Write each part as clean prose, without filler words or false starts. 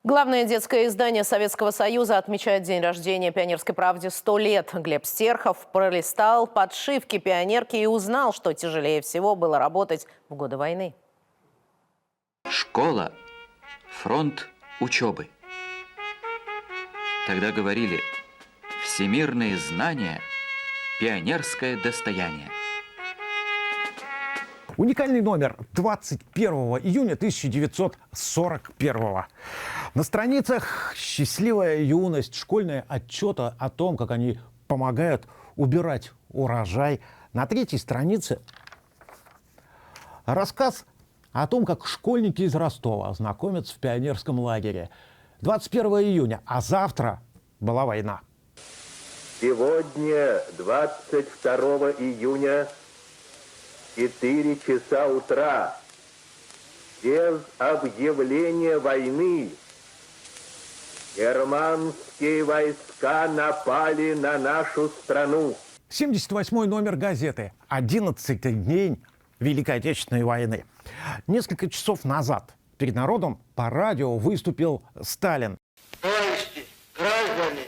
Главное детское издание Советского Союза отмечает день рождения «Пионерской правде» 100 лет. Глеб Стерхов пролистал подшивки «Пионерки» и узнал, что тяжелее всего было работать в годы войны. Школа – фронт учебы. Тогда говорили: всемирные знания – пионерское достояние. Уникальный номер 21 июня 1941. На страницах «Счастливая юность», школьные отчеты о том, как они помогают убирать урожай. На третьей странице рассказ о том, как школьники из Ростова знакомятся в пионерском лагере. 21 июня, а завтра была война. Сегодня, 22 июня, 4 часа утра, без объявления войны, германские войска напали на нашу страну. 78-й номер газеты. 11-й день Великой Отечественной войны. Несколько часов назад перед народом по радио выступил Сталин. Товарищи, граждане,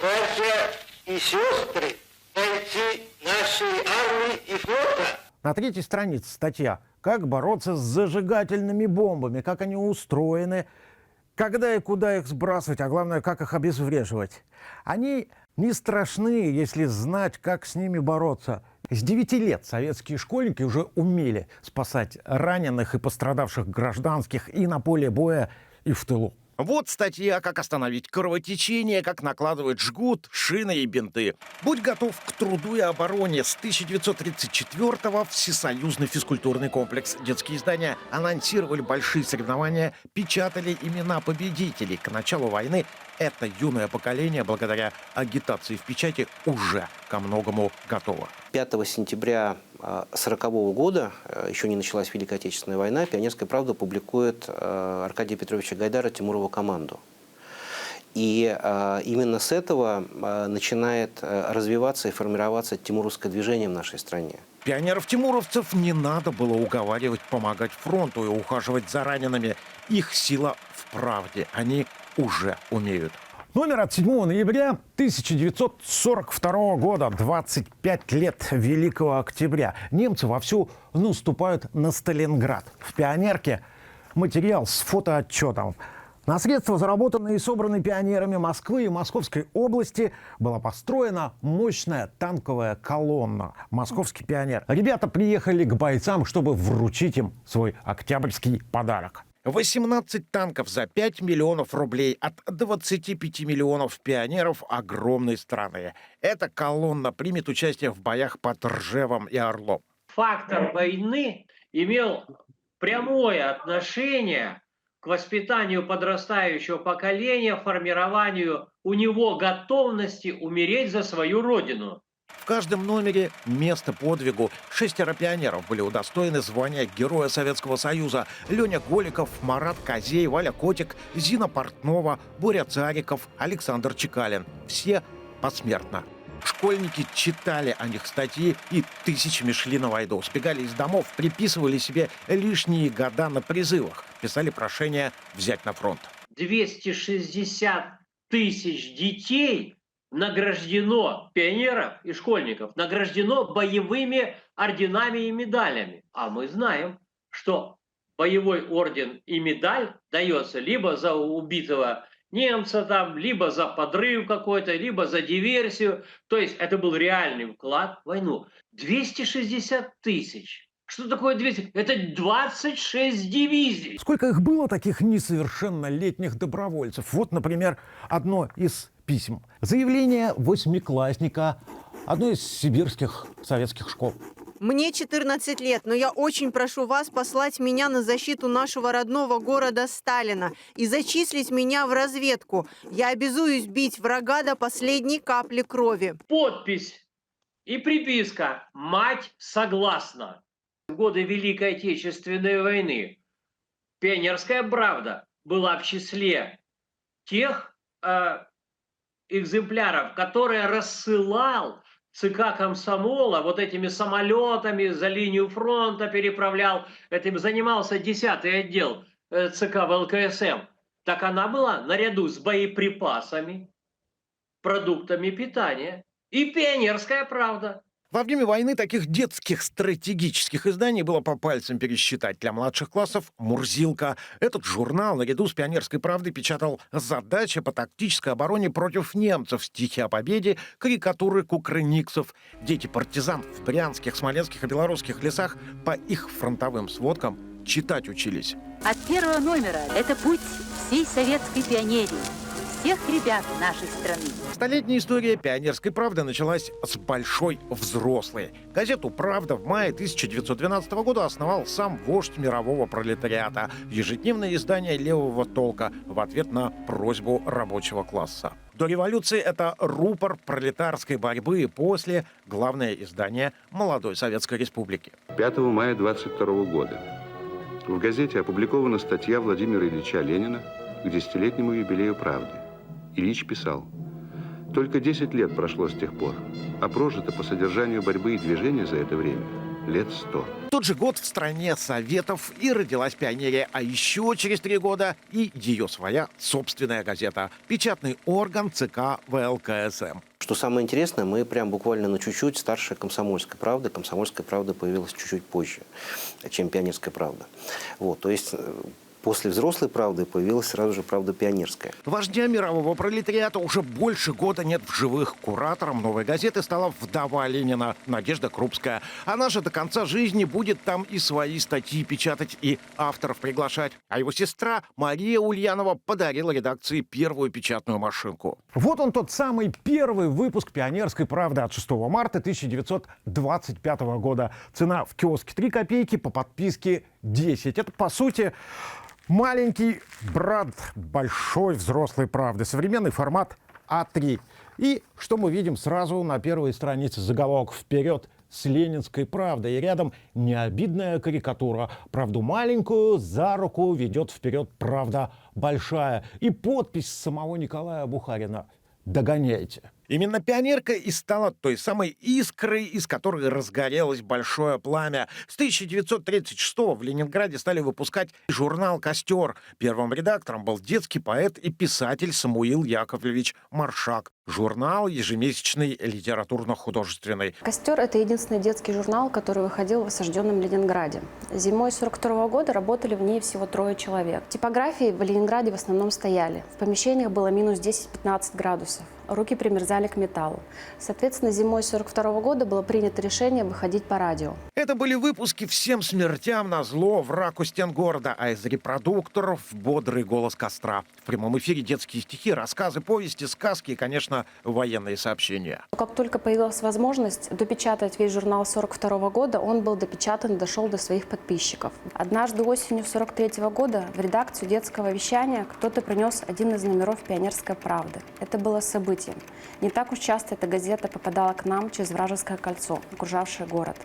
братья и сестры, бойцы нашей армии и флота. На третьей странице статья «Как бороться с зажигательными бомбами», как они устроены, когда и куда их сбрасывать, а главное, как их обезвреживать. Они не страшны, если знать, как с ними бороться. С 9 лет советские школьники уже умели спасать раненых и пострадавших гражданских и на поле боя, и в тылу. Вот статья «Как остановить кровотечение», как накладывать жгут, шины и бинты. Будь готов к труду и обороне. С 1934-го Всесоюзный физкультурный комплекс. Детские издания анонсировали большие соревнования, печатали имена победителей. К началу войны это юное поколение, благодаря агитации в печати, уже ко многому готово. 5 сентября 1940 года, еще не началась Великая Отечественная война, «Пионерская правда» публикует Аркадия Петровича Гайдара «Тимурову команду». И именно с этого начинает развиваться и формироваться тимуровское движение в нашей стране. Пионеров-тимуровцев не надо было уговаривать помогать фронту и ухаживать за ранеными. Их сила в правде. Они уже умеют. Номер от 7 ноября 1942 года, 25 лет Великого Октября. Немцы вовсю наступают на Сталинград. В «Пионерке» материал с фотоотчетом. На средства, заработанные и собранные пионерами Москвы и Московской области, была построена мощная танковая колонна «Московский пионер». Ребята приехали к бойцам, чтобы вручить им свой октябрьский подарок. 18 танков за 5 миллионов рублей от 25 миллионов пионеров огромной страны. Эта колонна примет участие в боях под Ржевом и Орлом. Фактор войны имел прямое отношение к воспитанию подрастающего поколения, формированию у него готовности умереть за свою родину. В каждом номере место подвигу. 6 пионеров были удостоены звания Героя Советского Союза. Леня Голиков, Марат Козей, Валя Котик, Зина Портнова, Боря Цариков, Александр Чекалин. Все посмертно. Школьники читали о них статьи и тысячами шли на войну. Сбегали из домов, приписывали себе лишние года на призывах. Писали прошение взять на фронт. 260 тысяч детей награждено, пионеров и школьников, награждено боевыми орденами и медалями. А мы знаем, что боевой орден и медаль дается либо за убитого немца, там, либо за подрыв какой-то, либо за диверсию. То есть это был реальный вклад в войну. 260 тысяч. Что такое 200? Это 26 дивизий. Сколько их было, таких несовершеннолетних добровольцев? Вот, например, одно из писем. Заявление восьмиклассника одной из сибирских советских школ. Мне 14 лет, но я очень прошу вас послать меня на защиту нашего родного города Сталина и зачислить меня в разведку. Я обязуюсь бить врага до последней капли крови. Подпись и приписка «Мать согласна». В годы Великой Отечественной войны «Пионерская правда» была в числе тех экземпляров, которые рассылал ЦК комсомола вот этими самолетами за линию фронта переправлял. Этим занимался 10-й отдел ЦК ВЛКСМ. Так она была наряду с боеприпасами, продуктами питания и «Пионерская правда». Во время войны таких детских стратегических изданий было по пальцам пересчитать. Для младших классов «Мурзилка». Этот журнал наряду с «Пионерской правдой» печатал задачи по тактической обороне против немцев, стихи о победе, карикатуры кукрыниксов. Дети партизан в брянских, смоленских и белорусских лесах по их фронтовым сводкам читать учились. От первого номера это путь всей советской пионерии, всех ребят нашей страны. Столетняя история «Пионерской правды» началась с большой взрослой. Газету «Правда» в мае 1912 года основал сам вождь мирового пролетариата. Ежедневное издание левого толка в ответ на просьбу рабочего класса. До революции это рупор пролетарской борьбы, после — главное издание молодой Советской Республики. 5 мая 22 года в газете опубликована статья Владимира Ильича Ленина к 10-летнему юбилею «Правды». Ильич писал: «Только 10 лет прошло с тех пор, а прожито по содержанию борьбы и движения за это время лет 100». В тот же год в стране Советов и родилась «Пионерия», а еще через 3 года и ее своя собственная газета, печатный орган ЦК ВЛКСМ. Что самое интересное, мы прям буквально на чуть-чуть старше «Комсомольской правды». «Комсомольская правда» появилась чуть-чуть позже, чем «Пионерская правда». Вот, то есть после «Взрослой правды» появилась сразу же «Правда пионерская». Вождя мирового пролетариата уже больше года нет в живых. Куратором «Новой газеты» стала вдова Ленина Надежда Крупская. Она же до конца жизни будет там и свои статьи печатать, и авторов приглашать. А его сестра Мария Ульянова подарила редакции первую печатную машинку. Вот он, тот самый первый выпуск «Пионерской правды» от 6 марта 1925 года. Цена в киоске 3 копейки, по подписке 10. Это, по сути, маленький брат большой взрослой правды. Современный формат А3. И что мы видим сразу на первой странице? Заголовок «Вперед с ленинской правдой». И рядом необидная карикатура. Правду маленькую за руку ведет вперед правда большая. И подпись самого Николая Бухарина: «Догоняйте». Именно «Пионерка» и стала той самой искрой, из которой разгорелось большое пламя. С 1936-го в Ленинграде стали выпускать журнал «Костер». Первым редактором был детский поэт и писатель Самуил Яковлевич Маршак. Журнал ежемесячный, литературно-художественный. «Костер» — это единственный детский журнал, который выходил в осажденном Ленинграде. Зимой 1942 года работали в ней всего 3 человек. Типографии в Ленинграде в основном стояли. В помещениях было минус 10-15 градусов. Руки примерзали к металлу. Соответственно, зимой 1942 года было принято решение выходить по радио. Это были выпуски всем смертям назло, враг у стен города, а из репродукторов бодрый голос костра. В прямом эфире детские стихи, рассказы, повести, сказки и, конечно, военные сообщения. Как только появилась возможность допечатать весь журнал 1942 года, он был допечатан и дошел до своих подписчиков. Однажды осенью 1943 года в редакцию детского вещания кто-то принес один из номеров «Пионерской правды». Это было событие. Не так уж часто эта газета попадала к нам через Вражеское кольцо, окружавшее город.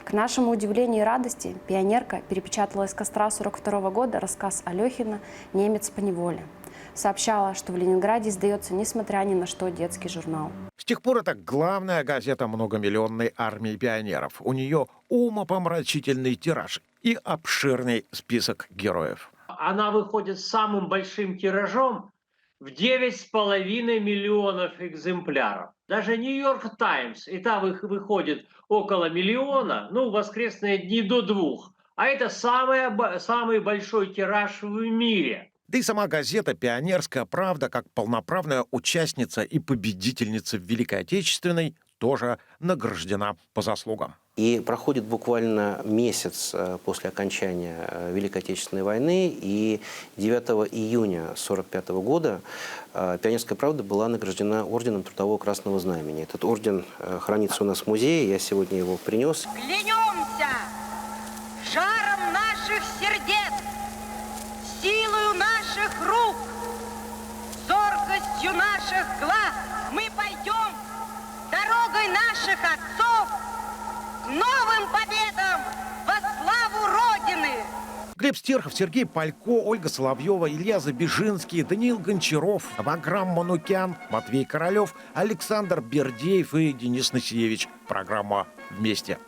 К нашему удивлению и радости, «Пионерка» перепечатала из «Костра» 1942 года рассказ Алехина «Немец по неволе». Сообщала, что в Ленинграде издается, несмотря ни на что, детский журнал. С тех пор это главная газета многомиллионной армии пионеров. У нее умопомрачительный тираж и обширный список героев. Она выходит с самым большим тиражом в 9,5 миллионов экземпляров. Даже «Нью-Йорк Таймс», и там их выходит около миллиона, в воскресные дни до 2. А это самый большой тираж в мире. Да и сама газета «Пионерская правда», как полноправная участница и победительница в Великой Отечественной, тоже награждена по заслугам. И проходит буквально месяц после окончания Великой Отечественной войны, и 9 июня 1945 года «Пионерская правда» была награждена орденом Трудового Красного Знамени. Этот орден хранится у нас в музее, я сегодня его принес. Клянемся жаром наших сердец, силою наших рук, зоркостью наших глаз мы пойдем дорогой наших отцов к новым победам во славу Родины. Глеб Стерхов, Сергей Палько, Ольга Соловьева, Илья Забежинский, Даниил Гончаров, Ваграм Манукян, Матвей Королев, Александр Бердеев и Денис Насиевич. Программа «Вместе».